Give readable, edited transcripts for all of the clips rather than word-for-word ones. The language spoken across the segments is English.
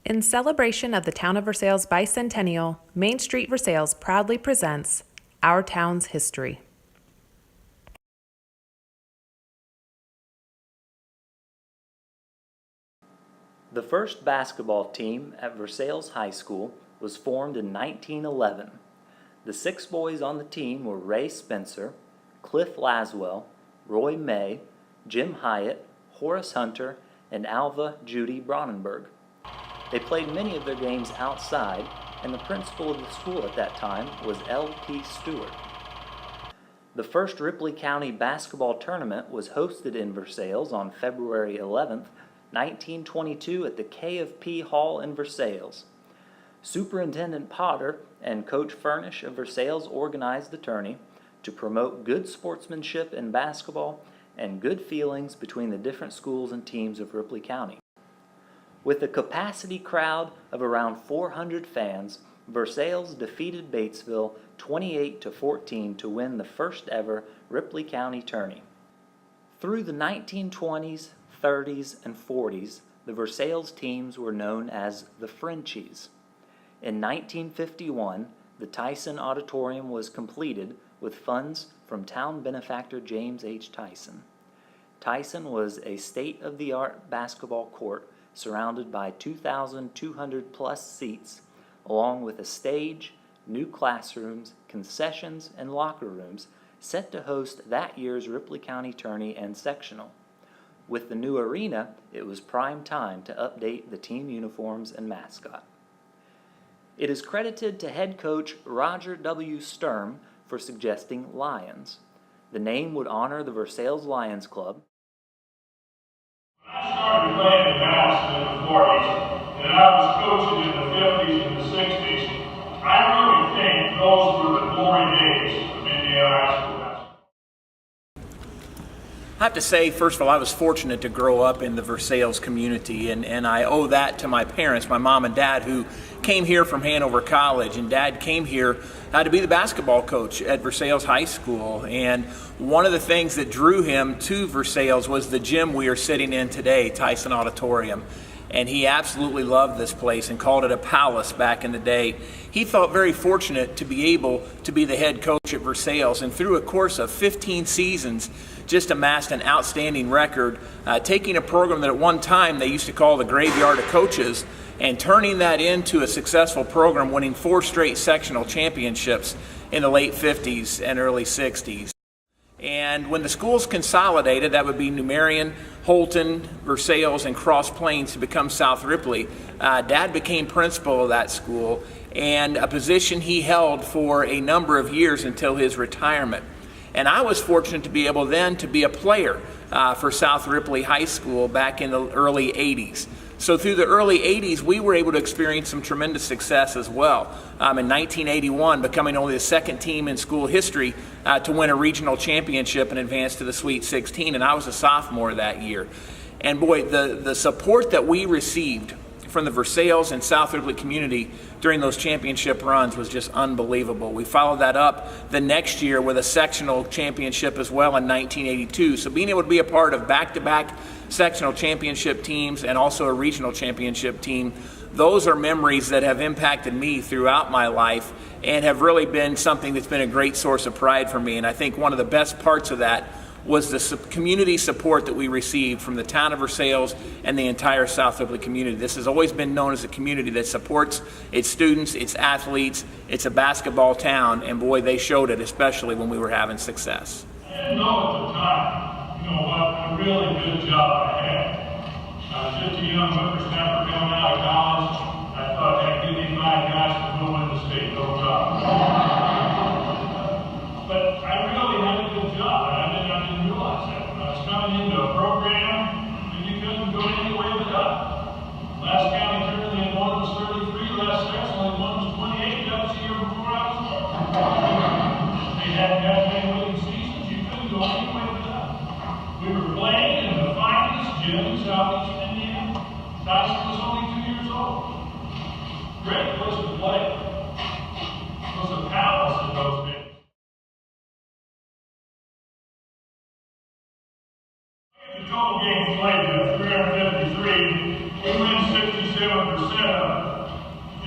In celebration of the Town of Versailles' Bicentennial, Main Street Versailles proudly presents Our Town's History. The first basketball team at Versailles High School was formed in 1911. The 6 boys on the team were Ray Spencer, Cliff Laswell, Roy May, Jim Hyatt, Horace Hunter, and Alva Judy Bronnenberg. They played many of their games outside, and the principal of the school at that time was L.P. Stewart. The first Ripley County basketball tournament was hosted in Versailles on February 11th, 1922 at the K.F.P. Hall in Versailles. Superintendent Potter and Coach Furnish of Versailles organized the tourney to promote good sportsmanship in basketball and good feelings between the different schools and teams of Ripley County. With a capacity crowd of around 400 fans, Versailles defeated Batesville 28-14 to win the first ever Ripley County tourney. Through the 1920s, 30s, and 40s, the Versailles teams were known as the Frenchies. In 1951, the Tyson Auditorium was completed with funds from town benefactor James H. Tyson. Tyson was a state-of-the-art basketball court surrounded by 2,200 plus seats, along with a stage, new classrooms, concessions, and locker rooms set to host that year's Ripley County tourney and sectional. With the new arena, it was prime time to update the team uniforms and mascot. It is credited to head coach Roger W. Sturm for suggesting Lions. The name would honor the Versailles Lions Club. When I started playing basketball in the 40s, and I was coaching in the 50s and the 60s, I really think those were the glory days of Indiana high school basketball. I have to say, first of all, I was fortunate to grow up in the Versailles community, and I owe that to my parents, my mom and dad, who came here from Hanover College, and Dad came here to be the basketball coach at Versailles High School. And one of the things that drew him to Versailles was the gym we are sitting in today, Tyson Auditorium. And he absolutely loved this place and called it a palace back in the day. He felt very fortunate to be able to be the head coach at Versailles, and through a course of 15 seasons, just amassed an outstanding record, taking a program that at one time they used to call the Graveyard of Coaches and turning that into a successful program, winning 4 straight sectional championships in the late 50s and early 60s. And when the schools consolidated, that would be Numerian, Holton, Versailles, and Cross Plains to become South Ripley, Dad became principal of that school, and a position he held for a number of years until his retirement. And I was fortunate to be able then to be a player for South Ripley High School back in the early 80s. So through the early 80s, we were able to experience some tremendous success as well. In 1981, becoming only the second team in school history to win a regional championship and advance to the Sweet 16, and I was a sophomore that year. And boy, the support that we received from the Versailles and South Ripley community during those championship runs was just unbelievable. We followed that up the next year with a sectional championship as well in 1982. So being able to be a part of back-to-back sectional championship teams and also a regional championship team, those are memories that have impacted me throughout my life and have really been something that's been a great source of pride for me. And I think one of the best parts of that was the community support that we received from the town of Versailles and the entire South Ripley community. This has always been known as a community that supports its students, its athletes. It's a basketball town, and boy, they showed it, especially when we were having success. I didn't know at the time, what a really good job I had. I was just a young whippersnapper coming out of college. I thought, heck, give these 5 guys to go win the state, no problem. But I really had a good job. I didn't realize that. When I was coming into a program, and you couldn't go any way but up. Last county tournament they had won was 33, last sectional they won was 28. That was the year before I was there. They hadn't had many winning seasons. You couldn't go any way but up. We were playing in the finest gym in Southeast Indiana. Tyson was only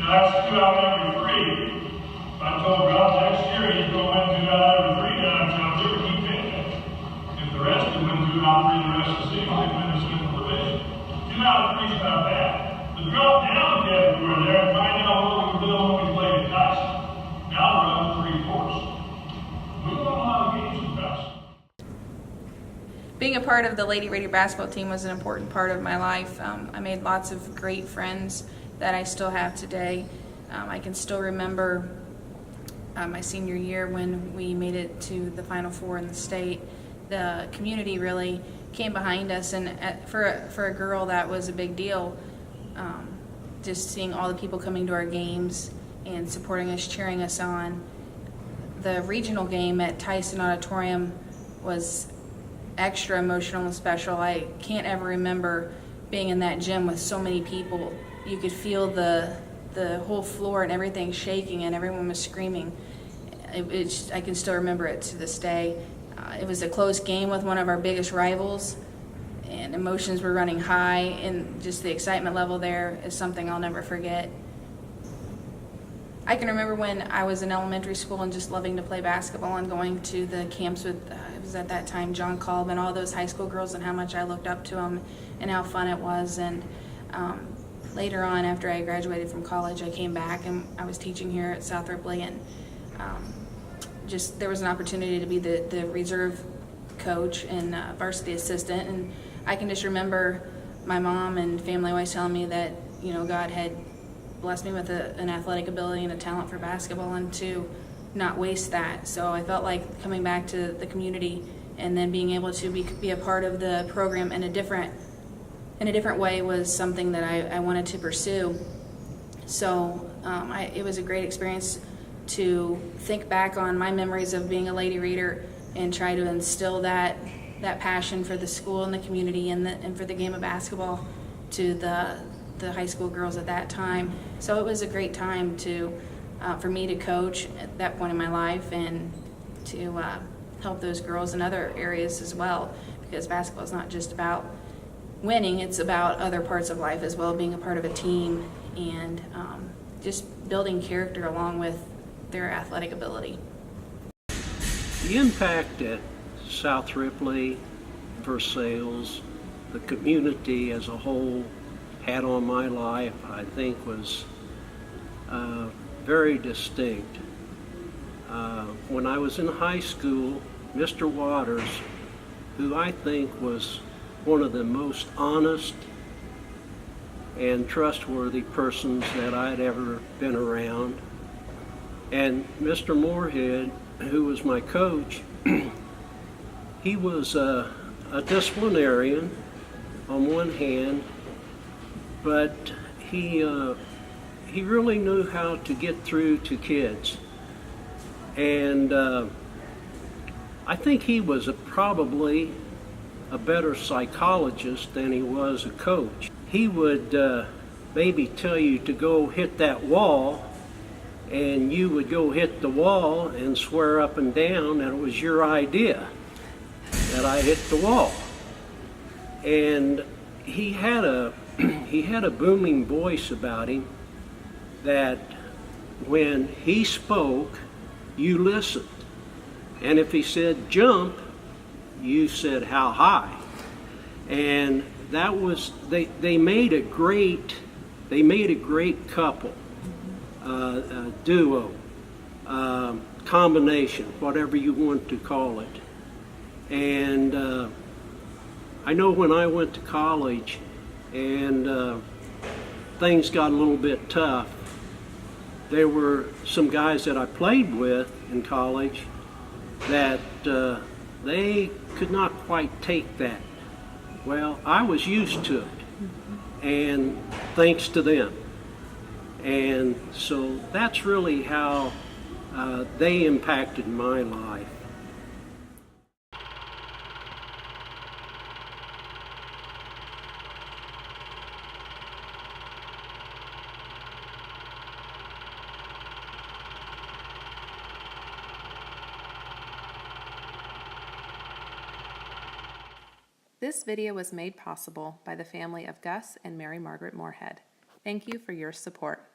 Now that's 2 out of every 3. I told Rob next year he's going to win 2 out of every 3 down in South River, keep hitting it. If the rest can win 2 out of 3 the rest of the season, they win the Central Division. 2 out of 3 is not bad. The drop down category there and find out what we were doing when we played at Tyson. Now we're up to 3-4. We won a lot of games with Tyson. Being a part of the Lady Raider basketball team was an important part of my life. I made lots of great friends that I still have today. I can still remember my senior year when we made it to the Final Four in the state. The community really came behind us, and for a girl that was a big deal. Just seeing all the people coming to our games and supporting us, cheering us on. The regional game at Tyson Auditorium was extra emotional and special. I can't ever remember being in that gym with so many people. You could feel the whole floor and everything shaking, and everyone was screaming. I can still remember it to this day. It was a close game with one of our biggest rivals, and emotions were running high, and just the excitement level there is something I'll never forget. I can remember when I was in elementary school and just loving to play basketball and going to the camps with, it was at that time, John Kolb and all those high school girls, and how much I looked up to them and how fun it was. And later on, after I graduated from college, I came back and I was teaching here at South Ripley, and just there was an opportunity to be the reserve coach and varsity assistant. And I can just remember my mom and family always telling me that, you know, God had blessed me with an athletic ability and a talent for basketball, and to not waste that. So I felt like coming back to the community and then being able to be a part of the program in a different way was something that I wanted to pursue. So it was a great experience to think back on my memories of being a Lady Raider and try to instill that passion for the school and the community and for the game of basketball to the high school girls at that time. So it was a great time for me to coach at that point in my life, and to help those girls in other areas as well, because basketball is not just about winning, it's about other parts of life as well, being a part of a team and just building character along with their athletic ability. The impact at South Ripley, Versailles, the community as a whole had on my life, I think, was very distinct. When I was in high school, Mr. Waters, who I think was one of the most honest and trustworthy persons that I'd ever been around, and Mr. Moorhead, who was my coach, he was a disciplinarian on one hand, but he really knew how to get through to kids. And I think he was probably a better psychologist than he was a coach. He would maybe tell you to go hit that wall, and you would go hit the wall and swear up and down that it was your idea that I hit the wall. And he had a booming voice about him that when he spoke, you listened. And if he said jump, you said how high. And that was, they made a great couple, duo, combination, whatever you want to call it. And I know when I went to college and things got a little bit tough, there were some guys that I played with in college that they could not quite take that. Well, I was used to it, and thanks to them. And so that's really how they impacted my life. This video was made possible by the family of Gus and Mary Margaret Moorhead. Thank you for your support.